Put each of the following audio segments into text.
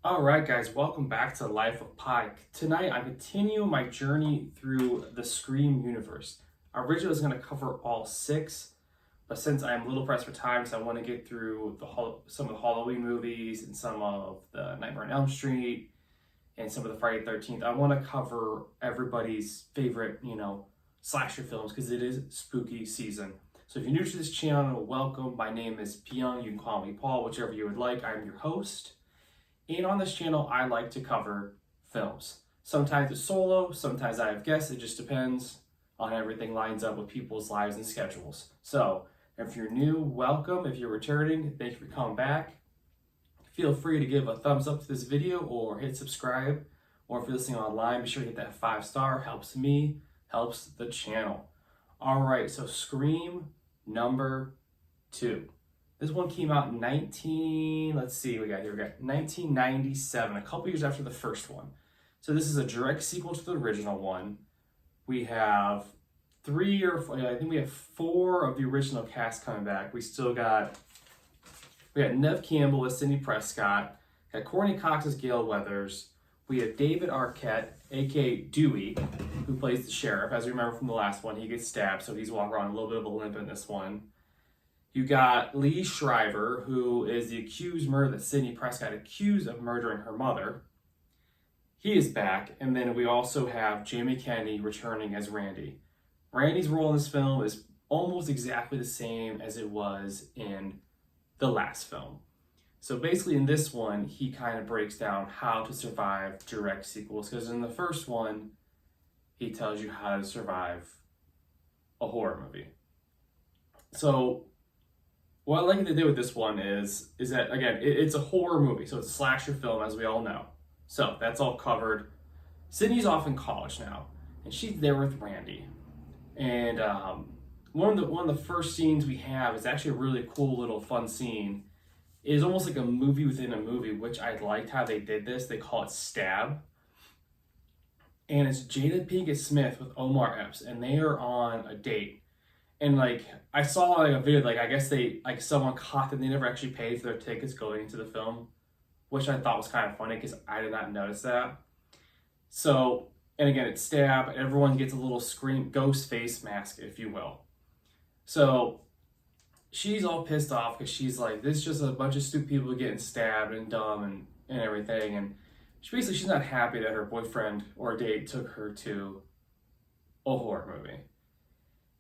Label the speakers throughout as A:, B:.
A: All right, guys, welcome back to Life of Pike. Tonight, I continue my journey through the Scream universe. Originally, I was going to cover all six, but since I'm a little pressed for time, so I want to get through some of the Halloween movies and some of the Nightmare on Elm Street and some of the Friday the 13th. I want to cover everybody's favorite, slasher films because it is spooky season. So if you're new to this channel, welcome. My name is Pyung. You can call me Paul, whichever you would like. I'm your host. And on this channel, I like to cover films. Sometimes it's solo, sometimes I have guests. It just depends on how everything lines up with people's lives and schedules. So if you're new, welcome. If you're returning, thank you for coming back. Feel free to give a thumbs up to this video or hit subscribe. Or if you're listening online, be sure to hit that 5-star. Helps me, helps the channel. All right, so Scream number 2. This one came out in 1997, a couple years after the first one. So this is a direct sequel to the original one. We have we have 4 of the original cast coming back. We got Neve Campbell as Sidney Prescott, got Courtney Cox as Gale Weathers. We have David Arquette, aka Dewey, who plays the sheriff. As we remember from the last one, he gets stabbed, so he's walking around a little bit of a limp in this one. You got Lee Shriver, who is the accused murderer that Sidney Prescott accused of murdering her mother. He is back. And then we also have Jamie Kennedy returning as Randy. Randy's role in this film is almost exactly the same as it was in the last film. So basically in this one, he kind of breaks down how to survive direct sequels. Because in the first one, he tells you how to survive a horror movie. So what I like to do with this one is that, again, it's a horror movie, so it's a slasher film, as we all know. So that's all covered. Sydney's off in college now, and she's there with Randy. And one of the first scenes we have is actually a really cool little fun scene. It is almost like a movie within a movie, which I liked how they did this. They call it Stab. And it's Jada Pinkett Smith with Omar Epps, and they are on a date. And I saw a video, I guess someone caught them. They never actually paid for their tickets going into the film, which I thought was kind of funny because I did not notice that. So, and again, it's Stab. Everyone gets a little Scream ghost face mask, if you will. So she's all pissed off because she's like, this is just a bunch of stupid people getting stabbed and dumb and everything. And she's not happy that her boyfriend or date took her to a horror movie.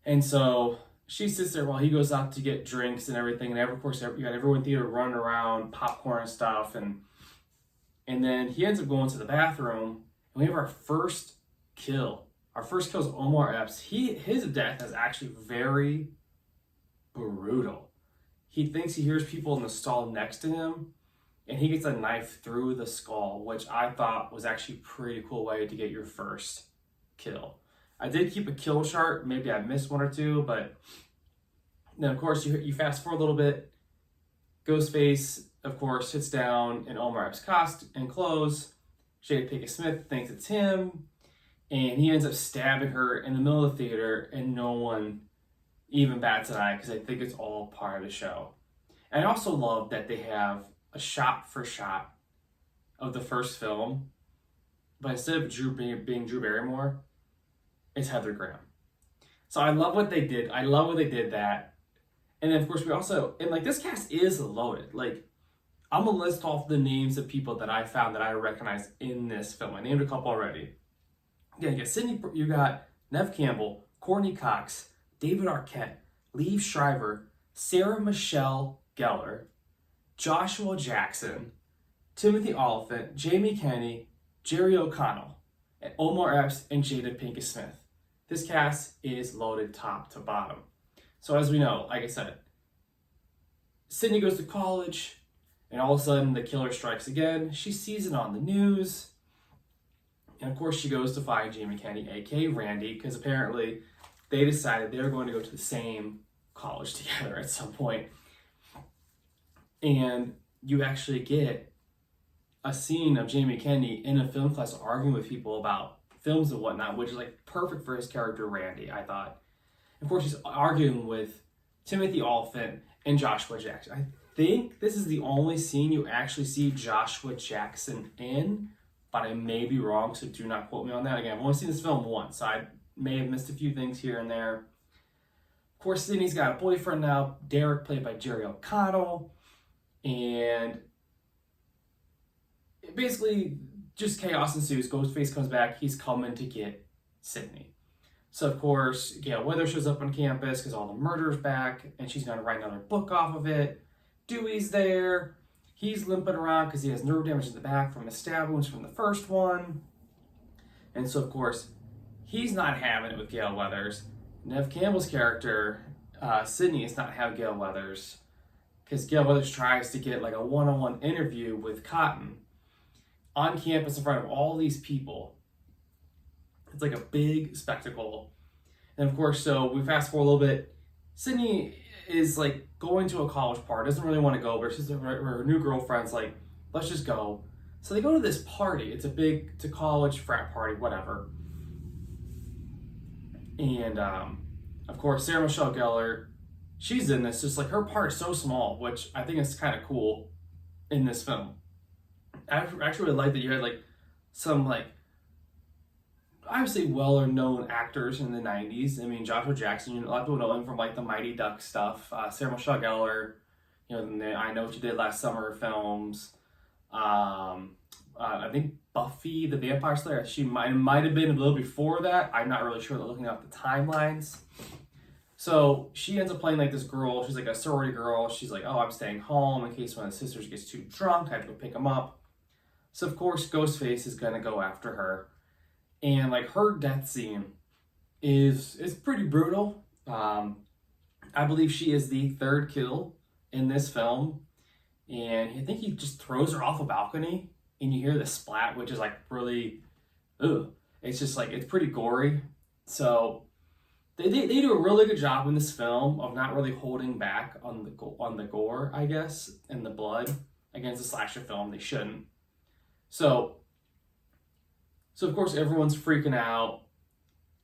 A: And so she sits there while he goes out to get drinks and everything. And of course, you got everyone in the theater running around, popcorn and stuff. And then he ends up going to the bathroom. And we have our first kill. Our first kill is Omar Epps. His death is actually very brutal. He thinks he hears people in the stall next to him. And he gets a knife through the skull, which I thought was actually a pretty cool way to get your first kill. I did keep a kill chart. Maybe I missed one or two, but then of course you fast forward a little bit. Ghostface, of course, sits down in Omar Epps' costume and clothes. Jada Pinkett Smith thinks it's him, and he ends up stabbing her in the middle of the theater, and no one even bats an eye because I think it's all part of the show. And I also love that they have a shot for shot of the first film, but instead of being Drew Barrymore, it's Heather Graham. So I love what they did. I love what they did that. And then of course we also, and this cast is loaded. I'm gonna list off the names of people that I found that I recognize in this film. I named a couple already. Yeah, you got Neve Campbell, Courtney Cox, David Arquette, Lee Shriver, Sarah Michelle Gellar, Joshua Jackson, Timothy Olyphant, Jamie Kennedy, Jerry O'Connell, and Omar Epps and Jada Pinkett Smith. This cast is loaded top to bottom. So as we know, like I said, Sydney goes to college, and all of a sudden the killer strikes again. She sees it on the news, and of course she goes to find Jamie Kennedy, aka Randy, because apparently they decided they were going to go to the same college together at some point. And you actually get a scene of Jamie Kennedy in a film class arguing with people about films and whatnot, which is perfect for his character Randy, I thought. Of course, he's arguing with Timothy Olyphant and Joshua Jackson. I think this is the only scene you actually see Joshua Jackson in, but I may be wrong, so do not quote me on that. Again, I've only seen this film once, so I may have missed a few things here and there. Of course, Sydney's got a boyfriend now, Derek, played by Jerry O'Connell, and basically just chaos ensues. Ghostface comes back, he's coming to get Sydney. So, of course, Gail Weathers shows up on campus because all the murder's back, and she's going to write another book off of it. Dewey's there. He's limping around because he has nerve damage in the back from his stab wounds from the first one. And so, of course, he's not having it with Gail Weathers. Neve Campbell's character, Sydney, is not having Gail Weathers because Gail Weathers tries to get like a one-on-one interview with Cotton on campus in front of all these people. It's like a big spectacle. And of course, so we fast forward a little bit. Sydney is like going to a college party, doesn't really want to go, but her new girlfriend's like, let's just go. So they go to this party. It's a college frat party, whatever. And of course, Sarah Michelle Gellar, she's in this, just like her part is so small, which I think is kind of cool in this film. I actually really like that you had like some like obviously well-known actors in the 90s. I mean, Joshua Jackson, a lot of people know him from like the Mighty Ducks stuff. Sarah Michelle Gellar, you know, the I Know What You Did Last Summer films. I think Buffy the Vampire Slayer, she might have been a little before that. I'm not really sure, looking up the timelines. So she ends up playing like this girl. She's like a sorority girl. She's like, oh, I'm staying home in case one of the sisters gets too drunk. I have to go pick them up. So of course, Ghostface is gonna go after her. And like her death scene is pretty brutal. I believe she is the third kill in this film, and I think he just throws her off a balcony, and you hear the splat, which is like really, ugh. It's just like it's pretty gory. So they do a really good job in this film of not really holding back on the gore, I guess, and the blood against a slasher film. They shouldn't. So of course, everyone's freaking out.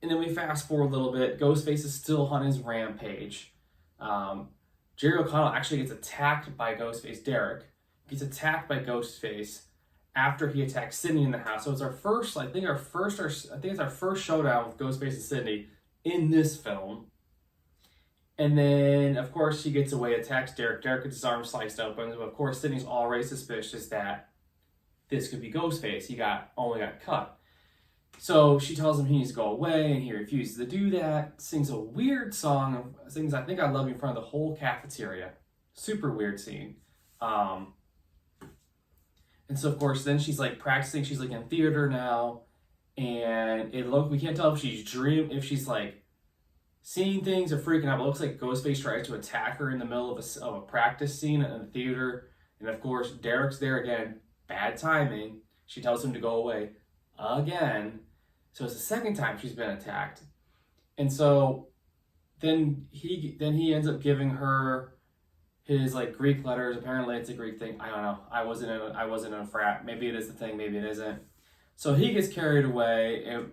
A: And then we fast forward a little bit. Ghostface is still on his rampage. Jerry O'Connell actually gets attacked by Ghostface. Derek gets attacked by Ghostface after he attacks Sydney in the house. So it's our first, I think it's our first showdown with Ghostface and Sydney in this film. And then, of course, she gets away, attacks Derek. Derek gets his arm sliced open. Of course, Sydney's already suspicious that this could be Ghostface. He only got cut. So she tells him he needs to go away, and he refuses to do that. Sings a weird song, sings I Think I Love You in front of the whole cafeteria. Super weird scene. And so, of course, then she's like practicing. She's like in theater now, and we can't tell if she's like seeing things or freaking out. But it looks like Ghostface tries to attack her in the middle of a practice scene in the theater. And of course, Derek's there again. Bad timing. She tells him to go away again. So it's the second time she's been attacked. And so then he ends up giving her his like Greek letters. Apparently it's a Greek thing. I don't know. I wasn't in a frat. Maybe it is the thing, maybe it isn't. So he gets carried away and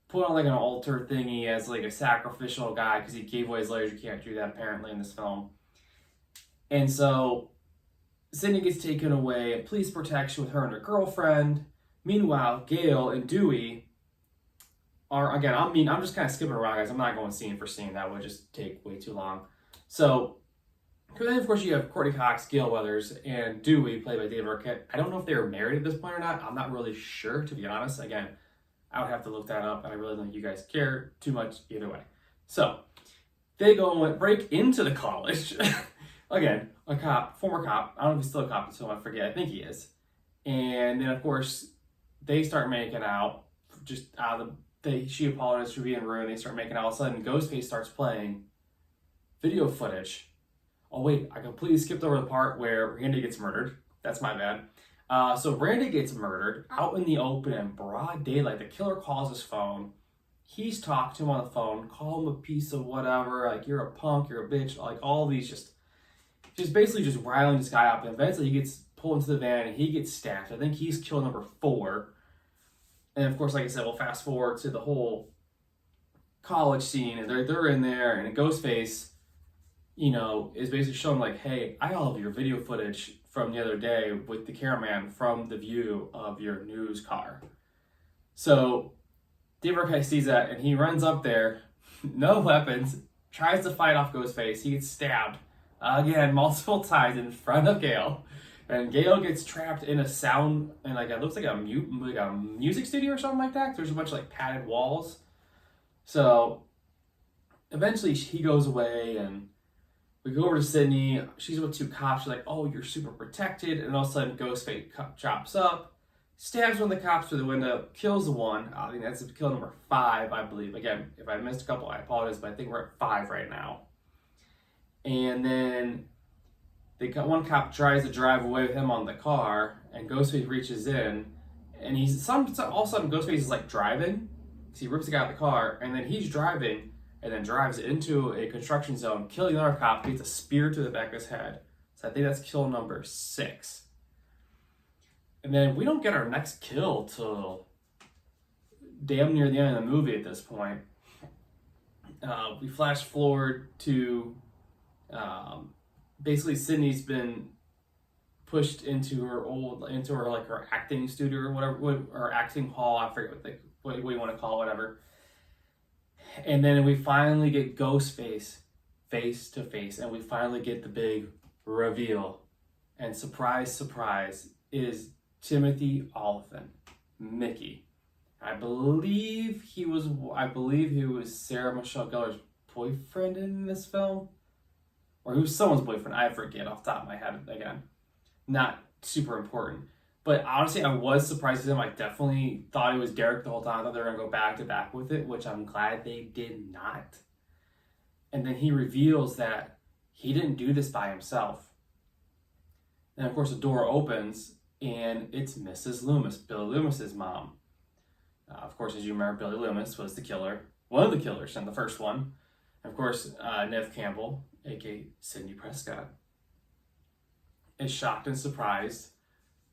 A: put on like an altar thingy as like a sacrificial guy because he gave away his letters. You can't do that apparently in this film. And so Sydney gets taken away in police protection with her and her girlfriend. Meanwhile, Gail and Dewey are, again, I'm just kind of skipping around, guys. I'm not going scene for scene. That would just take way too long. So, then of course you have Courtney Cox, Gail Weathers, and Dewey, played by David Arquette. I don't know if they were married at this point or not. I'm not really sure, to be honest. Again, I would have to look that up, and I really don't think you guys care too much either way. So, they go and break into the college. Again, a cop, former cop. I don't know if he's still a cop, so I forget. I think he is. And then, of course, they start making out. Just out of she apologizes for being rude. They start making out. All of a sudden, Ghostface starts playing video footage. Oh wait, I completely skipped over the part where Randy gets murdered. That's my bad. So Randy gets murdered out in the open in broad daylight. The killer calls his phone. He's talked to him on the phone. Call him a piece of whatever. Like, you're a punk. You're a bitch. Like, all these just basically just riling this guy up. And eventually he gets pulled into the van and he gets stabbed. I think he's kill number 4. And of course, like I said, we'll fast forward to the whole college scene, and they're in there, and Ghostface is basically showing like, hey, I have all of your video footage from the other day with the cameraman from the view of your news car. So David Arquette sees that and he runs up there, no weapons, tries to fight off Ghostface. He gets stabbed again multiple times in front of Gale. And Gale gets trapped in a sound, and like it looks like a music studio or something like that. There's a bunch of like padded walls. So eventually he goes away, and we go over to Sydney. She's with two cops. She's like, "Oh, you're super protected." And all of a sudden, Ghostface chops up, stabs one of the cops through the window, kills the one. I think that's kill number 5, I believe. Again, if I missed a couple, I apologize, but I think we're at 5 right now. And then one cop tries to drive away with him on the car, and Ghostface reaches in, and all of a sudden Ghostface is like driving, so he rips the guy out of the car, and then he's driving, and then drives into a construction zone, killing another cop, gets a spear to the back of his head. So I think that's kill number 6. And then we don't get our next kill till damn near the end of the movie at this point. We flash forward to basically Sydney's been pushed into her acting studio or whatever, or acting hall. I forget what you want to call it, whatever. And then we finally get Ghostface face to face, and we finally get the big reveal. And surprise, surprise, is Timothy Olyphant, Mickey. I believe he was Sarah Michelle Gellar's boyfriend in this film. Or he was someone's boyfriend. I forget off the top of my head again. Not super important. But honestly, I was surprised with him. I definitely thought it was Derek the whole time. I thought they were going to go back to back with it, which I'm glad they did not. And then he reveals that he didn't do this by himself. And of course, the door opens, and it's Mrs. Loomis, Billy Loomis's mom. Of course, as you remember, Billy Loomis was the killer, one of the killers in the first one. And of course, Neve Campbell, aka Sidney Prescott, is shocked and surprised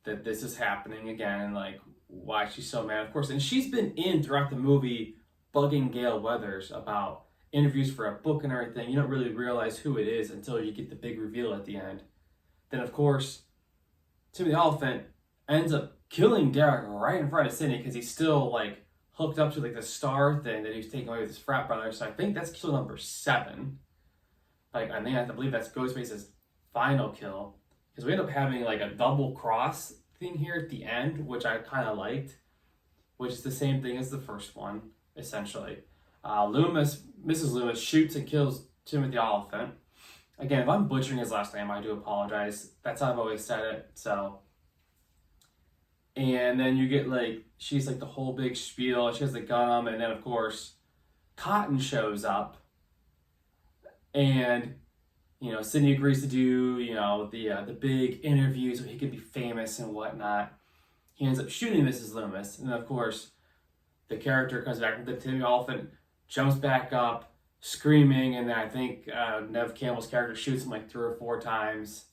A: that this is happening again, and like why she's so mad, of course. And she's been in throughout the movie bugging Gale Weathers about interviews for a book and everything. You don't really realize who it is until you get the big reveal at the end. Then of course, Timothy Olyphant ends up killing Derek right in front of Sidney because he's still like hooked up to like the star thing that he was taking away with his frat brother. So I think that's kill number 7. Like, I think I have to believe that's Ghostface's final kill, because we end up having like a double cross thing here at the end, which I kind of liked, which is the same thing as the first one, essentially. Mrs. Loomis shoots and kills Timothy Olyphant. Again, if I'm butchering his last name, I do apologize. That's how I've always said it, so. And then you get like, she's like the whole big spiel, she has the gun on, and then of course, Cotton shows up. And, Sidney agrees to do, the big interview so he could be famous and whatnot. He ends up shooting Mrs. Loomis. And then, of course, the character comes back with the Timothy Olyphant, jumps back up, screaming. And then I think Neve Campbell's character shoots him like 3 or 4 times.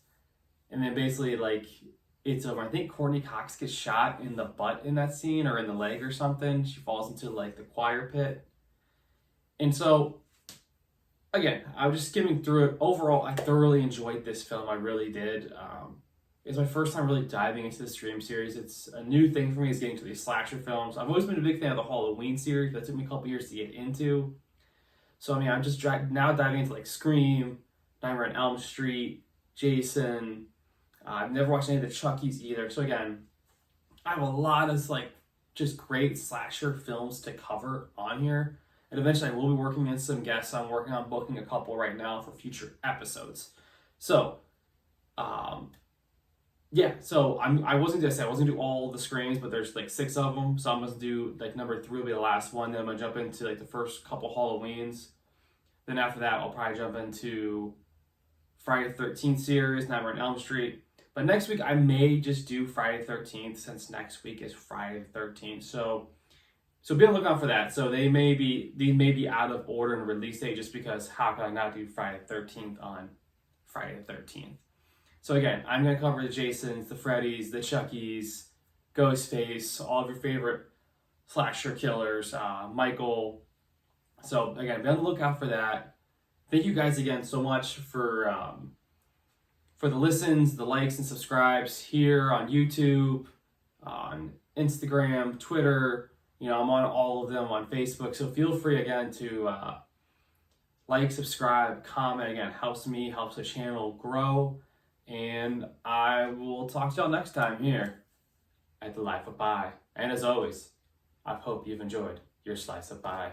A: And then basically, like, it's over. I think Courtney Cox gets shot in the butt in that scene, or in the leg or something. She falls into, like, the choir pit. And so, again, I was just skimming through it. Overall, I thoroughly enjoyed this film. I really did. It's my first time really diving into the Scream series. It's a new thing for me, is getting to these slasher films. I've always been a big fan of the Halloween series, but it took me a couple years to get into. So, I'm just now diving into like Scream, Nightmare on Elm Street, Jason. I've never watched any of the Chuckies either. So again, I have a lot of like just great slasher films to cover on here. And eventually I will be working in some guests. I'm working on booking a couple right now for future episodes. So, so I wasn't going to do all the Screams, but there's like 6 of them. So I'm going to do like number 3 will be the last one. Then I'm going to jump into like the first couple Halloweens. Then after that, I'll probably jump into Friday the 13th series, Nightmare on Elm Street. But next week, I may just do Friday the 13th, since next week is Friday the 13th. So be on the lookout for that. So these may be out of order in release date, just because how can I not do Friday the 13th on Friday the 13th? So again, I'm going to cover the Jasons, the Freddys, the Chuckies, Ghostface, all of your favorite slasher killers, Michael. So again, be on the lookout for that. Thank you guys again so much for the listens, the likes and subscribes here on YouTube, on Instagram, Twitter. You know, I'm on all of them on Facebook. So feel free again to like, subscribe, comment. Again, helps me, helps the channel grow. And I will talk to y'all next time here at the Life of Pi. And as always, I hope you've enjoyed your slice of pie.